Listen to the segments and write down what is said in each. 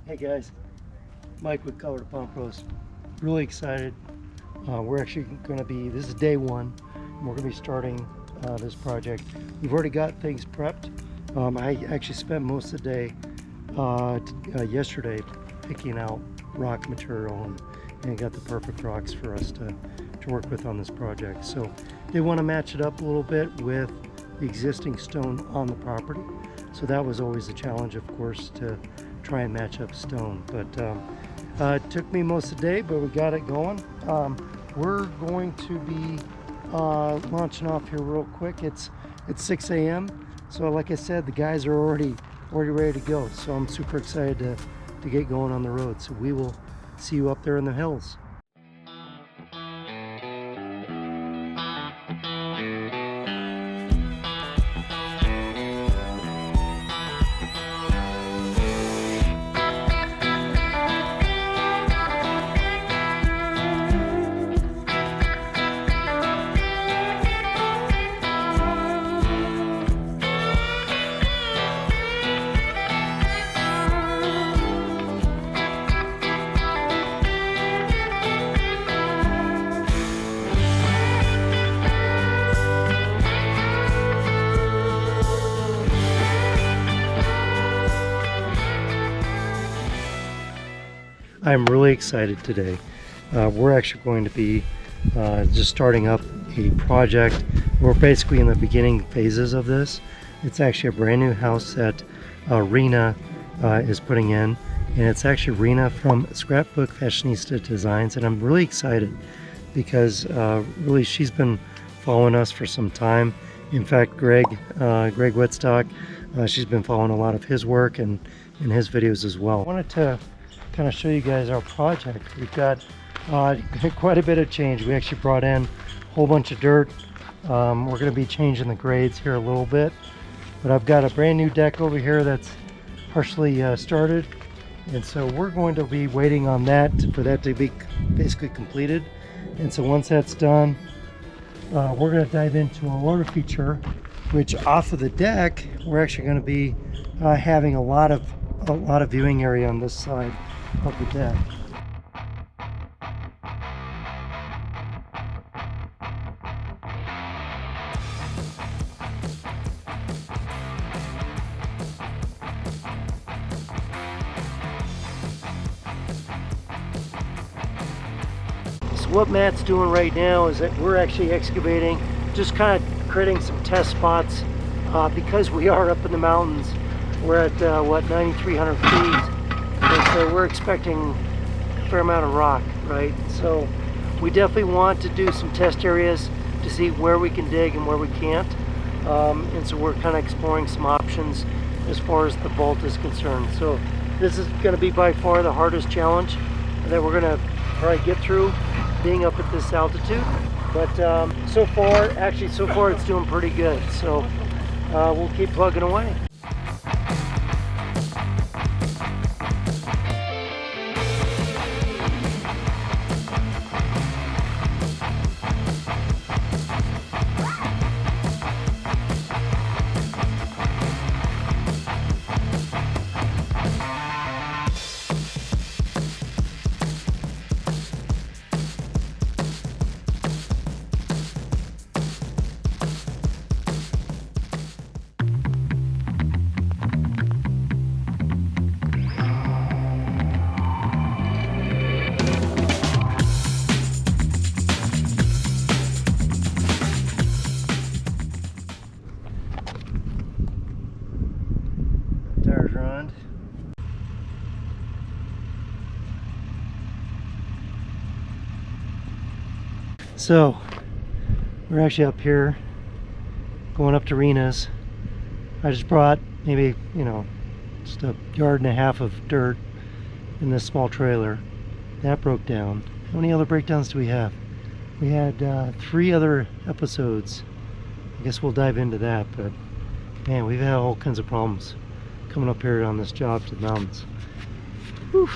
Hey guys, Mike with Color to Pump Pros. Really excited. We're actually going to be, this is day one, and we're going to be starting this project. We've already got things prepped. I actually spent most of the day yesterday picking out rock material and got the perfect rocks for us to work with on this project. So they want to match it up a little bit with the existing stone on the property. So that was always a challenge, of course, to try and match up stone. But it took me most of the day, but we got it going. We're going to be launching off here real quick. It's 6 a.m. So like I said, the guys are already ready to go. So I'm super excited to get going on the road. So we will see you up there in the hills. I'm really excited today. We're actually going to be just starting up a project. We're basically in the beginning phases of this. It's actually a brand new house that Rena is putting in, and it's actually Rena from Scrapbook Fashionista Designs, and I'm really excited because really she's been following us for some time. In fact, Greg Whitstock, she's been following a lot of his work and his videos as well. I wanted to kind of show you guys our project. We've got quite a bit of change. We actually brought in a whole bunch of dirt. We're going to be changing the grades here a little bit, but I've got a brand new deck over here that's partially started, and so we're going to be waiting on that for that to be basically completed. And so once that's done, we're going to dive into our water feature, which off of the deck we're actually going to be having a lot of viewing area on this side of the deck. So what Matt's doing right now is that we're actually excavating, just kind of creating some test spots because we are up in the mountains. We're at what, 9,300 feet, and so we're expecting a fair amount of rock, right? So we definitely want to do some test areas to see where we can dig and where we can't, and so we're kind of exploring some options as far as the vault is concerned. So this is going to be by far the hardest challenge that we're going to probably get through being up at this altitude, but so far it's doing pretty good. So we'll keep plugging away. Tires run. So we're actually up here going up to Rena's. I just brought maybe, just a yard and a half of dirt in this small trailer. That broke down. How many other breakdowns do we have? We had 3 other episodes. I guess we'll dive into that, but man, we've had all kinds of problems coming up here on this job to the mountains. Whew.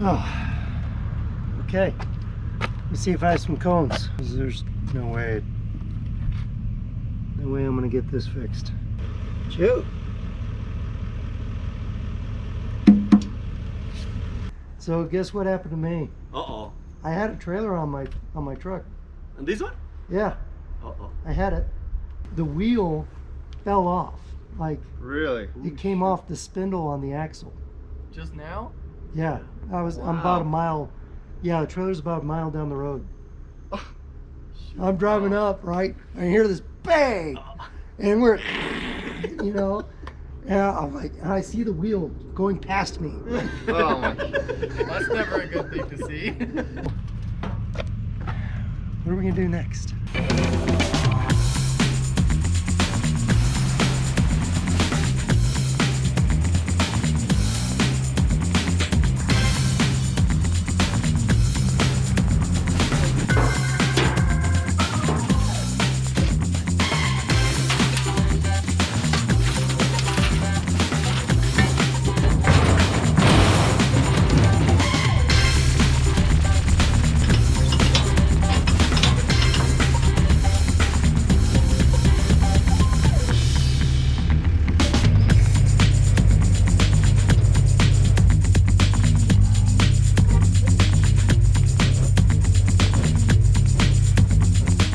Oh, okay. Let's see if I have some cones. There's no way I'm gonna get this fixed. Shoot. So guess what happened to me? Uh-oh. I had a trailer on my truck. And this one? Yeah. Uh-oh. I had it. The wheel fell off. Like, really? it came off the spindle on the axle. Just now? Yeah. I'm about a mile. Yeah, the trailer's about a mile down the road. I'm driving up, right? I hear this bang, and we're, you know, and I'm like, and I see the wheel going past me. Oh my. That's never a good thing to see. What are we gonna do next?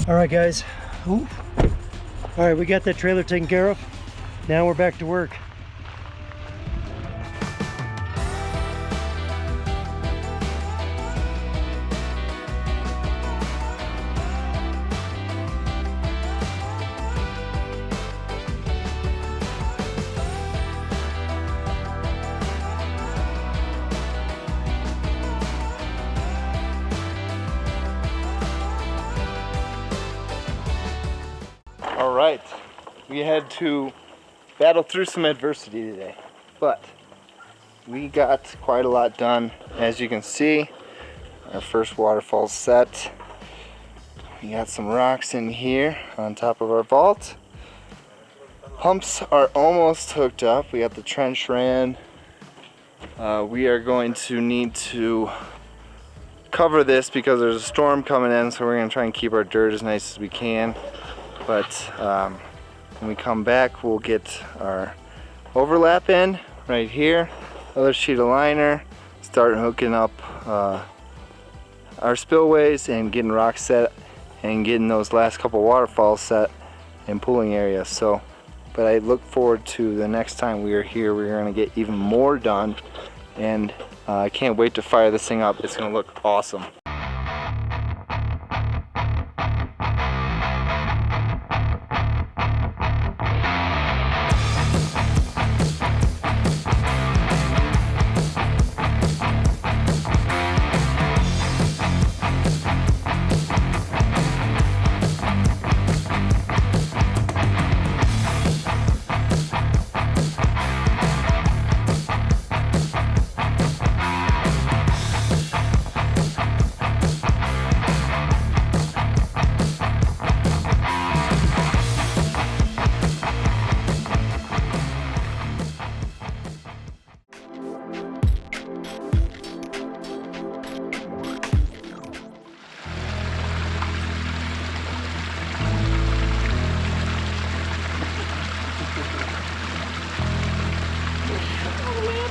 All right, guys. Ooh. All right, we got that trailer taken care of. Now we're back to work. All right, we had to battle through some adversity today, but we got quite a lot done. As you can see, our first waterfall set. We got some rocks in here on top of our vault. Pumps are almost hooked up. We got the trench ran. We are going to need to cover this because there's a storm coming in, so we're going to try and keep our dirt as nice as we can. But when we come back, we'll get our overlap in right here, other sheet of liner, start hooking up our spillways and getting rocks set and getting those last couple waterfalls set and pooling areas. So, but I look forward to the next time we are here, we're going to get even more done, and I can't wait to fire this thing up. It's going to look awesome.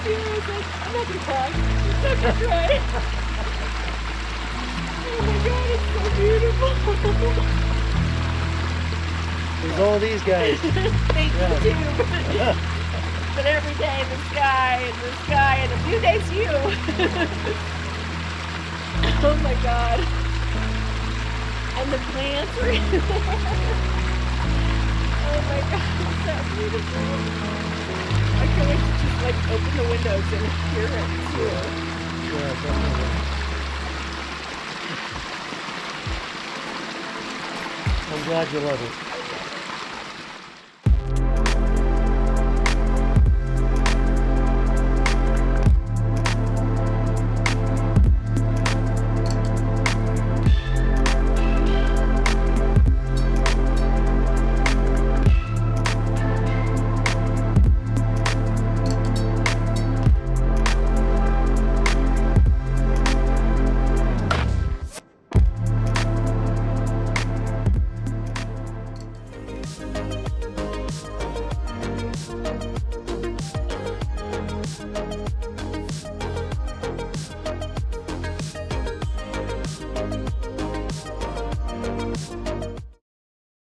I'm not gonna cry. I'm not gonna cry. Oh my god, it's so beautiful. There's all these guys. Thank you too. But every day the sky and a few days you. Oh my god. And the plants are oh my god, it's so beautiful. I can't wait to just like open the windows and hear it too. Yeah, definitely. I'm glad you love it.